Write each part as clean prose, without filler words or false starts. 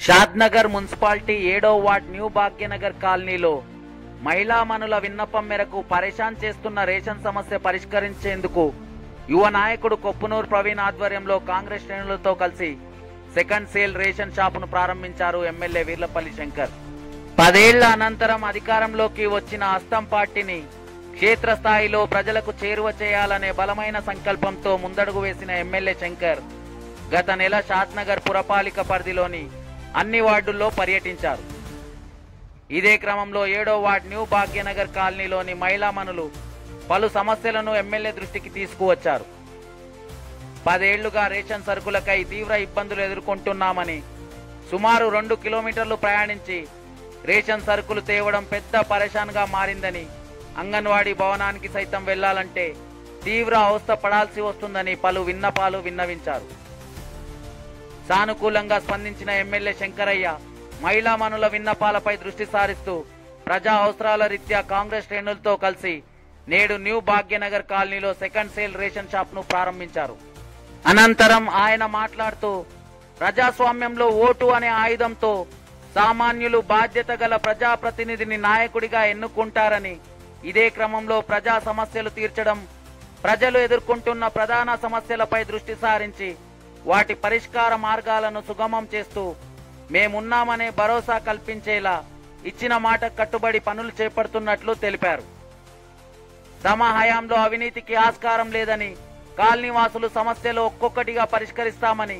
Shadnagar municipality 7వ ward new Bhagyanagar కాలనీలో మహిళా మనుల విన్నపం మేరకు పరేషాన్ చేస్తున్న రేషన్ సమస్య పరిష్కరించేందుకు యువ నాయకుడు కొప్పునూరు ప్రవీణ్ ఆధ్వర్యంలో కాంగ్రెస్ శ్రేణులతో కలిసి సెకండ్ సేల్ రేషన్ షాపును ప్రారంభించారు ఎమ్మెల్యే వీర్లపల్లి శంకర్. 10 ఏళ్ల అనంతరం అధికారంలోకి వచ్చిన హస్తం పార్టీని క్షేత్రస్థాయిలో ప్రజలకు చేరువ చేయాలనే బలమైన సంకల్పంతో ముందడుగు వేసిన ఎమ్మెల్యే శంకర్ గత నెల షాద్నగర్ పురపాలిక పరిధిలోని అన్ని వార్డుల్లో పర్యటించారు. ఇదే క్రమంలో 7వ వార్డ్ న్యూ భాగ్యనగర్ కాలనీలోని మహిళా మనులు పలు సమస్యలను ఎమ్మెల్యే దృష్టికి తీసుకువచ్చారు. 10 ఏళ్లుగా రేషన్ సరుకులకై తీవ్ర ఇబ్బందులు ఎదుర్కొంటున్నామని, సుమారు 2 కిలోమీటర్లు ప్రయాణించి రేషన్ సరుకులు తేవడం పెద్ద పరేషాన్గా మారిందని, అంగన్వాడీ భవనానికి సైతం వెళ్లాలంటే తీవ్ర అవస్థ పడాల్సి వస్తుందని పలు విన్నపాలు విన్నవించారు. సానుకూలంగా స్పందించిన ఎమ్మెల్యే శంకరయ్య మహిళా మనుల విన్నపాలపై దృష్టి సారిస్తూ ప్రజా అవసరాల రీత్యా కాంగ్రెస్ శ్రేణులతో కలిసి నేడు న్యూ భాగ్యనగర్ కాలనీలో సెకండ్ సేల్ రేషన్ షాప్ ను ప్రారంభించారు. అనంతరం ఆయన మాట్లాడుతూ ప్రజాస్వామ్యంలో ఓటు అనే ఆయుధంతో సామాన్యులు బాధ్యత గల ప్రజాప్రతినిధిని నాయకుడిగా ఎన్నుకుంటారని, ఇదే క్రమంలో ప్రజా సమస్యలు తీర్చడం, ప్రజలు ఎదుర్కొంటున్న ప్రధాన సమస్యలపై దృష్టి సారించి వాటి పరిష్కార మార్గాలను సుగమం చేస్తూ మేమున్నామనే భరోసా కల్పించేలా ఇచ్చిన మాట కట్టుబడి పనులు చేపడుతున్నట్లు తెలిపారు. తమ హయాంలో అవినీతికి ఆస్కారం లేదని, కాలనీవాసులు సమస్యలు ఒక్కొక్కటిగా పరిష్కరిస్తామని,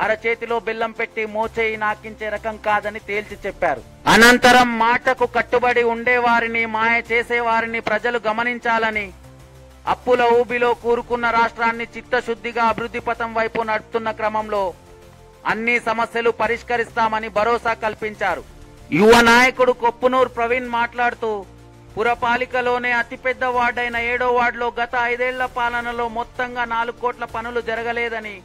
అరచేతిలో బెల్లం పెట్టి మోచేయి నాకించే రకం కాదని తేల్చి చెప్పారు. అనంతరం మాటకు కట్టుబడి ఉండేవారిని మాయ చేసేవారిని ప్రజలు గమనించాలని, అప్పుల ఊబిలో కూరుకున్న రాష్ట్రాన్ని చిత్తశుద్ధిగా అభివృద్ధి పథం వైపు నడుపుతున్న క్రమంలో అన్ని సమస్యలు పరిష్కరిస్తామని భరోసా కల్పించారు. యువ నాయకుడు కొప్పునూరు ప్రవీణ్ మాట్లాడుతూ పురపాలికలోనే అతిపెద్ద వార్డైన 7వ వార్డులో గత 5 ఏళ్ల పాలనలో మొత్తంగా 4 కోట్ల పనులు జరగలేదని,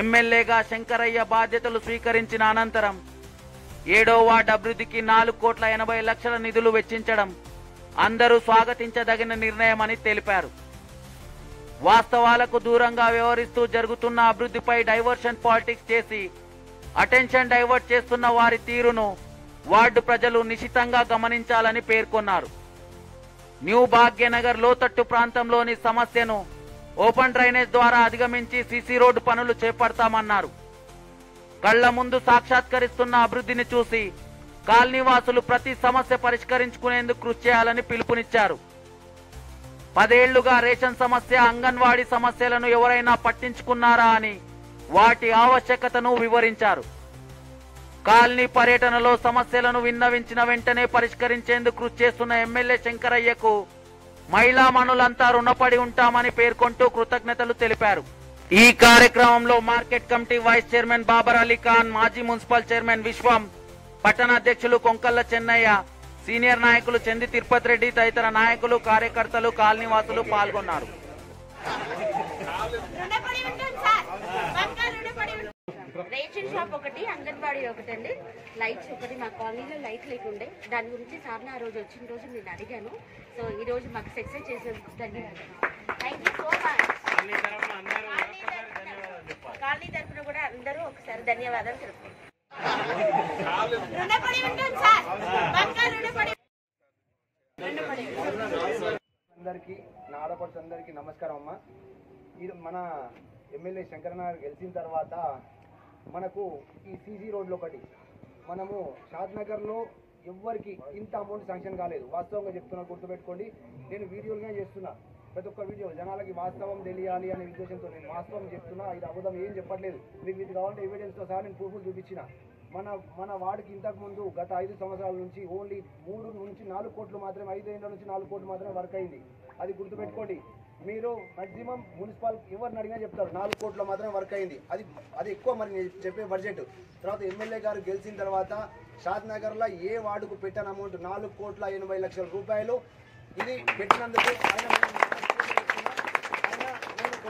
ఎమ్మెల్యేగా శంకరయ్య బాధ్యతలు స్వీకరించిన అనంతరం 7వ వార్డు అభివృద్ధికి 4,80,00,000 నిధులు వెచ్చించడం అందరూ స్వాగతించదగిన నిర్ణయమని తెలిపారు. వాస్తవాలకు దూరంగా వ్యవహరిస్తూ జరుగుతున్న అభివృద్ధిపై డైవర్షన్ పాలిటిక్స్ చేసి అటెన్షన్ డైవర్ట్ చేస్తున్న వారి తీరును వార్డు ప్రజలు నిశితంగా గమనించాలని పేర్కొన్నారు. న్యూ భాగ్యనగర్ లోతట్టు ప్రాంతంలోని సమస్యను ఓపెన్ డ్రైనేజ్ ద్వారా అధిగమించి సీసీ రోడ్డు పనులు చేపడతామన్నారు. కళ్ల ముందు సాక్షాత్కరిస్తున్న అభివృద్ధిని చూసి కాలనీవాసులు ప్రతి సమస్య పరిష్కరించుకునేందుకు కృషి చేయాలని పిలుపునిచ్చారు. 10 ఏళ్లుగా రేషన్ సమస్య, అంగన్వాడీ సమస్యలను ఎవరైనా పట్టించుకున్నారా అని వాటి ఆవశ్యకతను వివరించారు. కాలనీ పర్యటనలో సమస్యలను విన్నవించిన వెంటనే పరిష్కరించేందుకు కృషి చేస్తున్న ఎమ్మెల్యే శంకరయ్యకు మహిళా మనులంతా రుణపడి ఉంటామని పేర్కొంటూ కృతజ్ఞతలు తెలిపారు. ఈ కార్యక్రమంలో market committee vice chairman Babar Ali Khan, మాజీ మున్సిపల్ చైర్మన్ విశ్వం, పట్టణ అధ్యక్షులు కొంకల్ల చెన్నయ్య, సీనియర్ నాయకులు చంది తిరుపతి రెడ్డి తదితర నాయకులు, కార్యకర్తలు, కాలనీవాసులు పాల్గొన్నారు. రేషన్ షాప్ ఒకటి, అంగన్వాడీ ఒకటి అండి. లైట్స్ ఒకటి, మా కాలనీలో లైట్ లేకుండే, దాని గురించి సార్ని ఆ రోజు వచ్చిన రోజు నేను అడిగాను. సో ఈ రోజు మాకు సక్సెస్ చేసేందుకు ధన్యవాదాలు. Thank you so much. Colony తరఫున కూడా అందరూ ఒకసారి ధన్యవాదాలు తెలుపుకుంటాం. అందరికీ, నా ఆడపడుచు అందరికీ నమస్కారం అమ్మ. ఇది మన ఎమ్మెల్యే శంకరన్న గెలిచిన తర్వాత మనకు ఈ సీసీ రోడ్లు ఒకటి, మనము షాద్నగర్లో ఎవ్వరికి ఇంత అమౌంట్ శాంక్షన్ కాలేదు. వాస్తవంగా చెప్తున్నా, గుర్తుపెట్టుకోండి. నేను వీడియోలుగా చేస్తున్నా, ప్రతి ఒక్క వీడియో జనాలకి వాస్తవం తెలియాలి అనే ఉద్దేశంతో నేను వాస్తవం చెప్తున్నా. ఇది అబద్ధం ఏం చెప్పట్లేదు. మీకు ఇది కావాలంటే ఎవిడెన్స్తో సహా నేను ప్రూఫ్లు చూపించిన. మన వార్డుకి ఇంతకుముందు గత 5 సంవత్సరాల నుంచి ఓన్లీ 3 నుంచి 4 కోట్లు మాత్రమే, 5 ఏళ్ళ నుంచి 4 కోట్లు మాత్రమే వర్క్ అయింది. అది గుర్తుపెట్టుకోండి. మీరు మాక్సిమం మున్సిపల్ ఎవరిని అడిగినా చెప్తారు 4 కోట్ల మాత్రమే వర్క్ అయింది. అది ఎక్కువ. మరి నేను చెప్పే బడ్జెట్ తర్వాత ఎమ్మెల్యే గారు గెలిచిన తర్వాత షాద్నగర్లో ఏ వార్డుకు పెట్టిన అమౌంట్ 4,80,00,000 రూపాయలు. ఇది పెట్టినందుకు ఆయన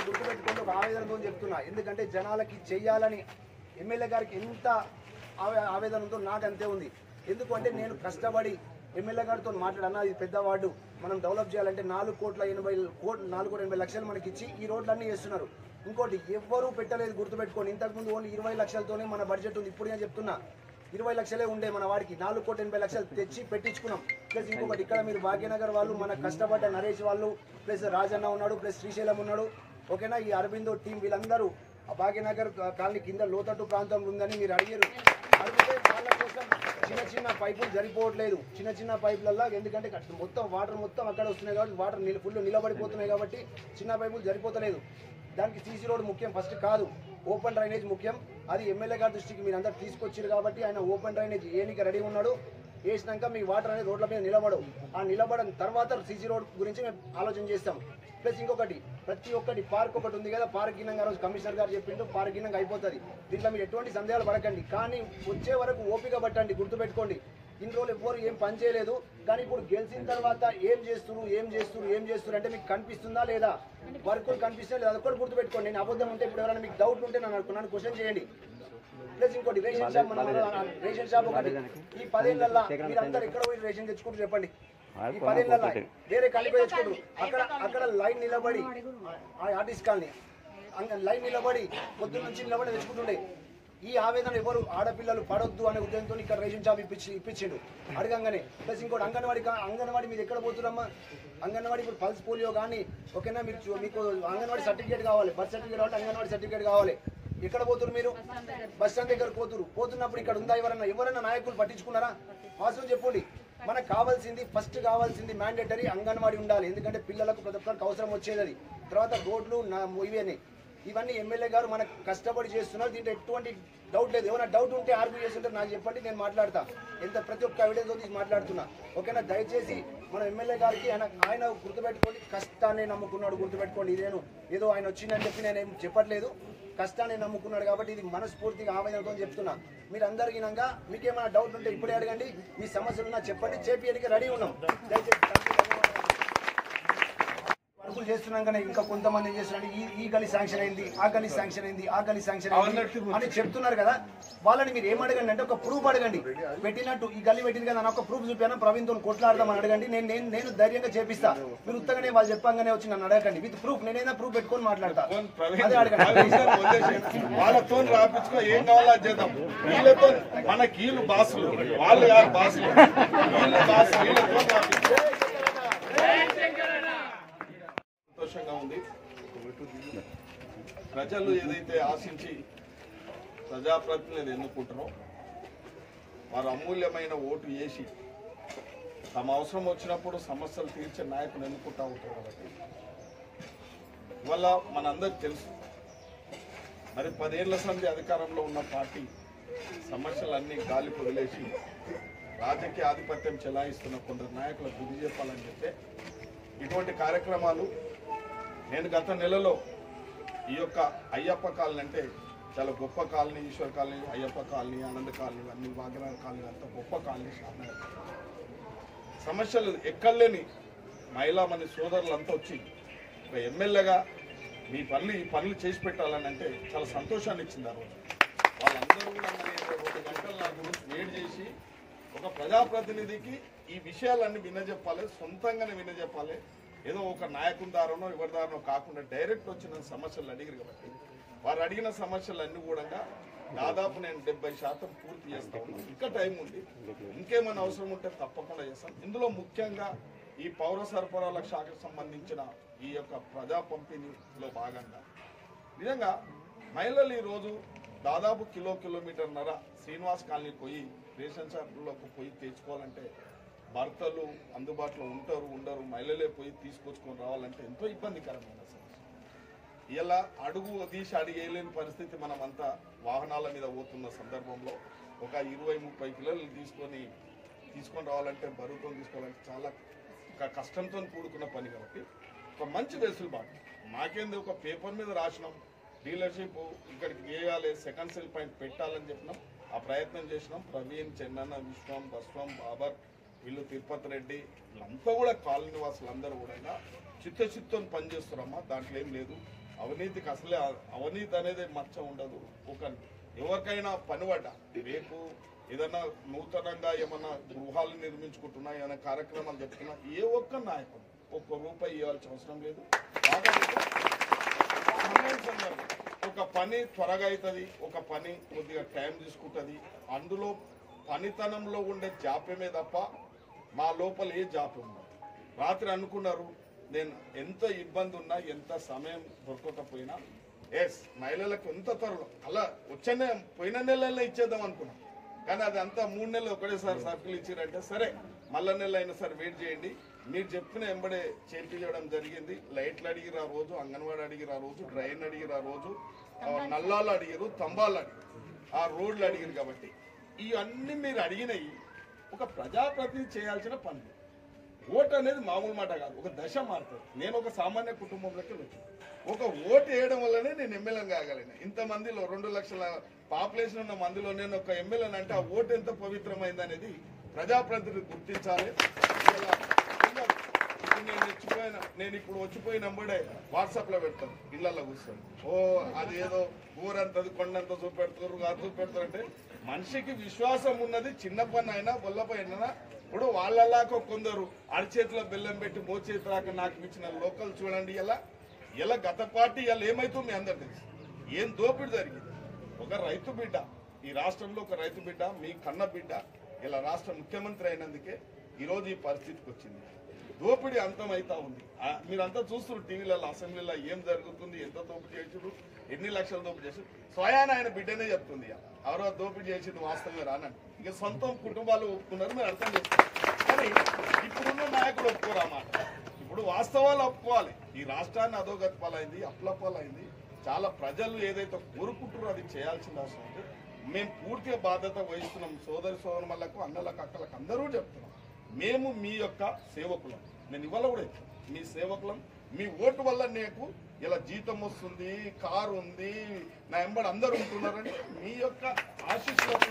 గుర్తుపెట్టుకుంటూ ఒక ఆవేదనతో చెప్తున్నా. ఎందుకంటే జనాలకి చెయ్యాలని ఎమ్మెల్యే గారికి ఎంత ఆవేదన ఉందో నాకు అంతే ఉంది. ఎందుకంటే నేను కష్టపడి ఎమ్మెల్యే గారితో మాట్లాడన్నా, ఇది పెద్ద వార్డు, మనం డెవలప్ చేయాలంటే 4,80,00,000 మనకి ఇచ్చి ఈ రోడ్లన్నీ చేస్తున్నారు. ఇంకోటి ఎవ్వరూ పెట్టలేదు, గుర్తుపెట్టుకోండి. ఇంతకుముందు ఓన్లీ 20 లక్షలతోనే మన బడ్జెట్ ఉంది. ఇప్పుడు నేను చెప్తున్నా 20 లక్షలే ఉండే మన వాడికి 4,80,00,000 తెచ్చి పెట్టించుకున్నాం. ప్లస్ ఇంకొకటి ఇక్కడ మీరు భాగ్యనగర్ వాళ్ళు మన కష్టపడ్డ నరేష్ వాళ్ళు ప్లస్ రాజన్న ఉన్నాడు ప్లస్ శ్రీశైలం ఉన్నాడు. ఓకేనా, ఈ అరబిందో టీం వీళ్ళందరూ భాగ్యనగర్ కాలనీ కింద లోతట్టు ప్రాంతంలో ఉందని మీరు అడిగారు. అడిగితే వాళ్ళ కోసం చిన్న పైపులు సరిపోవట్లేదు. చిన్న పైపులల్లో ఎందుకంటే మొత్తం వాటర్ మొత్తం అక్కడ వస్తున్నాయి కాబట్టి వాటర్ ఫుల్ నిలబడిపోతున్నాయి కాబట్టి చిన్న పైపులు సరిపోతలేదు. దానికి సీసీ రోడ్ ముఖ్యం ఫస్ట్ కాదు, ఓపెన్ డ్రైనేజ్ ముఖ్యం. అది ఎమ్మెల్యే గారి దృష్టికి మీరు అందరు తీసుకొచ్చారు కాబట్టి ఆయన ఓపెన్ డ్రైనేజ్ ఏనికి రెడీ ఉన్నాడు. వేసినాక మీ వాటర్ అనేది రోడ్ల మీద నిలబడవు. ఆ నిలబడిన తర్వాత సీసీ రోడ్ గురించి మేము ఆలోచన చేస్తాం. ప్లస్ ఇంకొకటి ప్రతి ఒక్కటి పార్క్ ఒకటి ఉంది కదా, పార్క్ గిన్నంగా రోజు కమిషనర్ గారు చెప్పిండు పార్క్ గిన్నంగా అయిపోతుంది. దీంట్లో మీరు ఎటువంటి సందేహాలు పడకండి, కానీ వచ్చే వరకు ఓపిక పట్టండి. గుర్తుపెట్టుకోండి, ఇన్ని రోజులు ఎవ్వరు ఏం పని చేయలేదు, కానీ ఇప్పుడు గెలిచిన తర్వాత ఏం చేస్తున్నారు అంటే మీకు కనిపిస్తుందా లేదా, వర్కులు కనిపిస్తుందా లేదా, అదొక్కటి గుర్తుపెట్టుకోండి. నేను అబద్ధం ఉంటే ఇప్పుడు ఎవరైనా మీకు డౌట్ ఉంటే నన్ను క్వశ్చన్ చేయండి. ప్లస్ ఇంకోటి రేషన్ షాప్, రేషన్ షాప్ ఒకటి ఈ 10 ఏళ్ళల్లో మీరు అందరు ఎక్కడ పోయి రేషన్ తెచ్చుకుంటారు చెప్పండి. ఈ 10 ఏళ్ళల్లో వేరే కలిపి తెచ్చుకుంటారు. అక్కడ లైన్ నిలబడి ఆర్టిస్ట్ కాలనీ లైన్ నిలబడి పొద్దున్న నుంచి నిలబడి తెచ్చుకుంటుండే. ఈ ఆవేదన ఎవరు ఆడపిల్లలు పడొద్దు అనే ఉద్దేశంతో ఇక్కడ రేషన్ షాప్ ఇప్పించిండు అడగంగానే. ప్లస్ ఇంకోటి అంగన్వాడీ మీరు ఎక్కడ పోతున్నారమ్మా, అంగన్వాడీ ఇప్పుడు పల్స్ పోలియో కానీ ఓకేనా, మీకు అంగన్వాడీ సర్టిఫికేట్ కావాలి, బర్త్ సర్టిఫికేట్ కావాలి, అంగన్వాడీ సర్టిఫికేట్ కావాలి. ఎక్కడ పోతున్నారు మీరు? బస్ స్టాండ్ దగ్గర పోతున్నప్పుడు ఇక్కడ ఉందా ఎవరైనా నాయకులు పట్టించుకున్నారా? వాస్తవం చెప్పండి. మనకు కావాల్సింది ఫస్ట్ మ్యాండేటరీ అంగన్వాడీ ఉండాలి. ఎందుకంటే పిల్లలకు ప్రతి ఒక్కరికి అవసరం వచ్చేది అది. తర్వాత రోడ్లు ఇవన్నీ ఎమ్మెల్యే గారు మనకు కష్టపడి చేస్తున్నారు. దీంట్లో ఎటువంటి డౌట్ లేదు. ఏమైనా డౌట్ ఉంటే ఆర్గ్యూ చేస్తుంటే నాకు చెప్పండి, నేను మాట్లాడతా. ప్రతి ఒక్క ఎవిడెన్స్ తీసి మాట్లాడుతున్నా. ఓకేనా, దయచేసి మన ఎమ్మెల్యే గారికి ఆయన గుర్తుపెట్టుకోండి, కష్టాన్ని నమ్ముకున్నాడు. గుర్తుపెట్టుకోండి, ఇదేను ఏదో ఆయన వచ్చిందని చెప్పి నేనేం చెప్పట్లేదు, కష్టాన్ని నమ్ముకున్నాడు కాబట్టి ఇది మనస్ఫూర్తిగా ఆవేదనతో చెప్తున్నా. మీరు అందరికీ మీకేమైనా డౌట్ ఉంటే ఇప్పుడే అడగండి, మీ సమస్యలున్నా చెప్పండి, చేపియడానికి రెడీ ఉన్నాం. వర్కులు చేస్తున్నాం కానీ ఇంకా కొంతమంది ఏం చేస్తున్నారు, ఈ గలి శాంక్షన్ అయింది, ఆ గలి శాంక్షన్ అయింది అని చెప్తున్నారు కదా. వాళ్ళని మీరు ఏం అడగండి అంటే ఒక ప్రూఫ్ అడగండి. పెట్టినట్టు ఈ గలి పెట్టింది కదా, నాకు ఒక ప్రూఫ్ చూపాను, ప్రవీణ్తో కొట్లాడదామని అడగండి. నేను ధైర్యంగా చేపిస్తా. మీరు ఉత్తగానే వాళ్ళు చెప్పంగానే వచ్చి నన్ను అడగండి. విత్ ప్రూఫ్ నేనైనా ప్రూఫ్ పెట్టుకొని మాట్లాడతా. అదే అడగండి. వాళ్ళతో రాపించుకో, ఏం కావాలో అది చేద్దాం. వీళ్ళతో మనకి వీళ్ళు బాసులు, వాళ్ళు కాదు బాసులు, వీళ్ళు బాసులు, వీళ్ళతో సంతోషంగా ఉంది. ప్రజలు ఏదైతే ఆశించి ప్రజాప్రతినిధులు ఎన్నుకుంటారో వారు అమూల్యమైన ఓటు వేసి తమ అవసరం వచ్చినప్పుడు సమస్యలు తీర్చే నాయకులు ఎన్నుకుంటా ఉంటారు. కాబట్టి ఇవాళ మనందరికి తెలుసు, మరి 10 ఏళ్ల సంధి అధికారంలో ఉన్న పార్టీ సమస్యలన్నీ గాలి వదిలేసి రాజకీయ ఆధిపత్యం చెలాయిస్తున్న కొందరు నాయకులకు బుద్ధి చెప్పాలని చెప్పే ఇటువంటి కార్యక్రమాలు. నేను గత నెలలో ఈ యొక్క అయ్యప్ప కాలనీ అంటే చాలా గొప్ప colony, Eshwar colony, Ayyappa colony, Ananda colony, అన్ని వాగనార్ కాలనీ అంత గొప్ప కాలనీ. షాద్నగర్ సమస్యలు ఎక్కడలేని మహిళామణి సోదరులంతా వచ్చి ఒక ఎమ్మెల్యేగా ఈ పనులు చేసి పెట్టాలని అంటే చాలా సంతోషాన్ని ఇచ్చింది. ఆ రోజు వాళ్ళందరూ కూడా 2 గంటలు నా గురించి వెయిట్ చేసి ఒక ప్రజాప్రతినిధికి ఈ విషయాలన్నీ వినజెప్పాలి, సొంతంగానే వినజెప్పాలి. ఏదో ఒక నాయకుని దారనో ఎవరి దారనో కాకుండా డైరెక్ట్ వచ్చిన సమస్యలు అడిగారు కాబట్టి వారు అడిగిన సమస్యలన్నీ కూడా దాదాపు నేను 70% పూర్తి చేస్తా ఉన్నాను. ఇంకా టైం ఉంది, ఇంకేమైనా అవసరం ఉంటే తప్పకుండా చేస్తాను. ఇందులో ముఖ్యంగా ఈ పౌర సరఫరాల శాఖకు సంబంధించిన ఈ యొక్క ప్రజా పంపిణీలో భాగంగా నిజంగా మహిళలు ఈరోజు దాదాపు కిలోమీటర్న్నర శ్రీనివాస్ కాలనీ పోయి రేషన్ షాపుల్లోకి పోయి తెచ్చుకోవాలంటే భర్తలు అందుబాటులో ఉండరు, మహిళలే పోయి తీసుకొచ్చుకొని రావాలంటే ఎంతో ఇబ్బందికరమైన సమస్య. ఇలా అడుగు తీసి అడిగేయలేని పరిస్థితి. మనం అంతా వాహనాల మీద పోతున్న సందర్భంలో ఒక 20-30 కిలోలు తీసుకొని రావాలంటే, బరువుతో తీసుకోవాలంటే చాలా కష్టంతో కూడుకున్న పని. కాబట్టి ఒక మంచి వెసులుబాటు మాకేంది, ఒక పేపర్ మీద రాసినాం, డీలర్షిప్ ఇక్కడికి వేయాలి, సెకండ్ సెల్ పాయింట్ పెట్టాలని చెప్పినాం, ఆ ప్రయత్నం చేసినాం. ప్రవీణ్, చెన్నన్న, విశ్వం, బస్వం, బాబర్, వీళ్ళు తిరుపతి రెడ్డి, వీళ్ళంతా కూడా కాలనీ వాసులందరూ కూడా చిత్తశుద్ధితో పనిచేస్తున్నారమ్మా. దాంట్లో ఏం లేదు. అవినీతికి అసలే అవినీతి అనేది మచ్చ ఉండదు. ఒక ఎవరికైనా పనిపడ్డ రేపు ఏదైనా నూతనంగా ఏమన్నా గృహాలు నిర్మించుకుంటున్నా, ఏమైనా కార్యక్రమాలు చెప్తున్నా, ఏ ఒక్క నాయకుడు ₹1 ఇవ్వాల్సిన అవసరం లేదు. ఒక పని త్వరగా అవుతుంది, ఒక పని కొద్దిగా టైం తీసుకుంటుంది. అందులో పనితనంలో ఉండే జాప్యమే తప్ప మా లోపల ఏ జాప్యం ఉండదు. రాత్రి అనుకున్నారు నేను ఎంత ఇబ్బంది ఉన్నా ఎంత సమయం దొరకకపోయినా మహిళలకు ఎంత త్వరలో అలా వచ్చే పోయిన నెలల్లో ఇచ్చేద్దాం అనుకున్నాం. కానీ అది అంతా 3 నెలలు ఒకటేసారి సర్కిల్ ఇచ్చారంటే సరే మళ్ళా నెల అయినా సరే వెయిట్ చేయండి. మీరు చెప్పిన ఎంబడే చేయించడం జరిగింది. లైట్లు అడిగిరు ఆ రోజు, అంగన్వాడీ అడిగిరు ఆ రోజు, డ్రైన్ అడిగిరు ఆ రోజు, నల్లాలు అడిగిరు, తంబాలు అడిగిరు, ఆ రోడ్లు అడిగిరు. కాబట్టి ఇవన్నీ మీరు అడిగినవి ఒక ప్రజాప్రతినిధి చేయాల్సిన పనులు. ఓటు అనేది మామూలు మాట కాదు, ఒక దశ మారుతుంది. నేను ఒక సామాన్య కుటుంబంలోకి వచ్చాను. ఒక ఓటు వేయడం వల్లనే నేను ఎమ్మెల్యేని కాగలిగిన. ఇంతమందిలో 2 లక్షల పాపులేషన్ ఉన్న మందిలో నేను ఒక ఎమ్మెల్యేని అంటే ఆ ఓటు ఎంత పవిత్రమైంది అనేది ప్రజాప్రతినిధి గుర్తించాలి. నేను ఇప్పుడు వచ్చిపోయినంబడే వాట్సాప్ లో పెడతాను, ఇళ్లలో కూర్చొని అది ఏదో ఊరంతది కొండంత చూపెడతారు కాదు చూపెడతారు అంటే మనిషికి విశ్వాసం ఉన్నది. చిన్న పని అయినా బొల్ల పైన ఇప్పుడు వాళ్ళలాగా కొందరు అరిచేతిలో బెల్లం పెట్టి మోచేతిలాగా నాకు ఇచ్చిన లోకల్ చూడండి. ఇలా గత పార్టీ ఇలా ఏమైతే మీ అందరు తెలుసు ఏం దోపిడి జరిగింది. ఒక రైతు బిడ్డ, ఈ రాష్ట్రంలో ఒక రైతు బిడ్డ, మీ కన్న బిడ్డ ఇలా రాష్ట్ర ముఖ్యమంత్రి అయినందుకే ఈరోజు ఈ పరిస్థితికి వచ్చింది. దోపిడీ అంతమైతా ఉంది. మీరంతా చూస్తున్నారు టీవీలలో, అసెంబ్లీలో ఏం జరుగుతుంది, ఎంత దోపిడీ చేసారు, ఎన్ని లక్షలు దోపిడీ చేసారు. స్వయాన ఆయన బిడ్డనే చెప్తుంది ఎవరో దోపిడీ చేసింది వాస్తవమే రానండి. ఇక సొంతం కుటుంబాలు ఒప్పుకున్నారు, మీరు అర్థం చేస్తారు. కానీ ఇప్పుడున్న నాయకులు ఒప్పుకోరు అన్నమాట. ఇప్పుడు వాస్తవాలు ఒప్పుకోవాలి. ఈ రాష్ట్రాన్ని అధోగతి పాలైంది, అప్లపాలైంది. చాలా ప్రజలు ఏదైతే కోరుకుంటారో అది చేయాల్సిన అవసరం ఉంది. మేము పూర్తిగా బాధ్యత వహిస్తున్నాం. సోదరులకు, అన్నలకు, అక్కలకు అందరూ చెప్తున్నాం, మేము మీ యొక్క సేవకులం. నేను ఇవాళ కూడా మీ సేవకులం. మీ ఓటు వల్ల నాకు ఇలా జీతం వస్తుంది, కారు ఉంది, నా ఎంబడి అందరూ ఉంటున్నారని మీ యొక్క ఆశీస్సులకు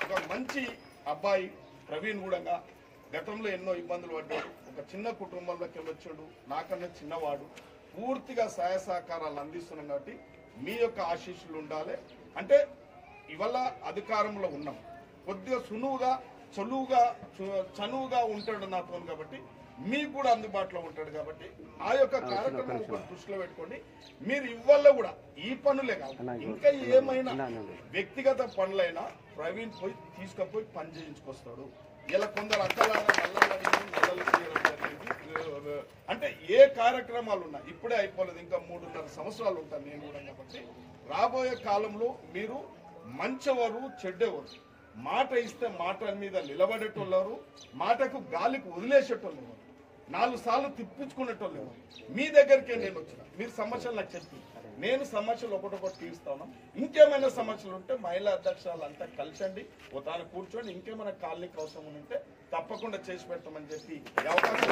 ఒక మంచి అబ్బాయి ప్రవీణ్ కూడా గతంలో ఎన్నో ఇబ్బందులు పడ్డాడు. ఒక చిన్న కుటుంబంలోకి వచ్చాడు, నాకన్నా చిన్నవాడు. పూర్తిగా సహాయ సహకారాలు అందిస్తున్నాం. కాబట్టి మీ యొక్క ఆశీస్సులు ఉండాలి. అంటే ఇవాళ అధికారంలో ఉన్నాం, కొద్దిగా సులువుగా చనువుగా ఉంటాడు నాతో. కాబట్టి మీకు కూడా అందుబాటులో ఉంటాడు. కాబట్టి ఆ యొక్క కార్యక్రమం దృష్టిలో పెట్టుకోండి. మీరు ఇవ్వాల కూడా ఈ పనులే కాదు, ఇంకా ఏమైనా వ్యక్తిగత పనులైనా ప్రవీణ్ పోయి తీసుకుపోయి పని చేయించుకొస్తాడు. ఇలా కొందరు అంటే ఏ కార్యక్రమాలు ఉన్నా ఇప్పుడే అయిపోలేదు, ఇంకా 3.5 సంవత్సరాలు ఉంటాను నేను కూడా. కాబట్టి రాబోయే కాలంలో మీరు మంచివారు, చెడ్డేవారు, మాట ఇస్తే మాట మీద నిలబడేటోళ్ళరు, మాటకు గాలికి వదిలేసేటోళ్ళు, 4 సార్లు తిప్పించుకునేటోళ్ళు. మీ దగ్గరికే నేను వచ్చిన, మీరు సమస్యలు నాకు చెప్పి నేను సమస్యలు ఒకటొకటి తీరుస్తాను. ఇంకేమైనా సమస్యలు ఉంటే మహిళా అధ్యక్షులు అంతా కలిసండి, తాను కూర్చోండి. ఇంకేమైనా కాలనీకి అవసరం ఉంటే తప్పకుండా చేసి పెడతామని చెప్పి అవకాశం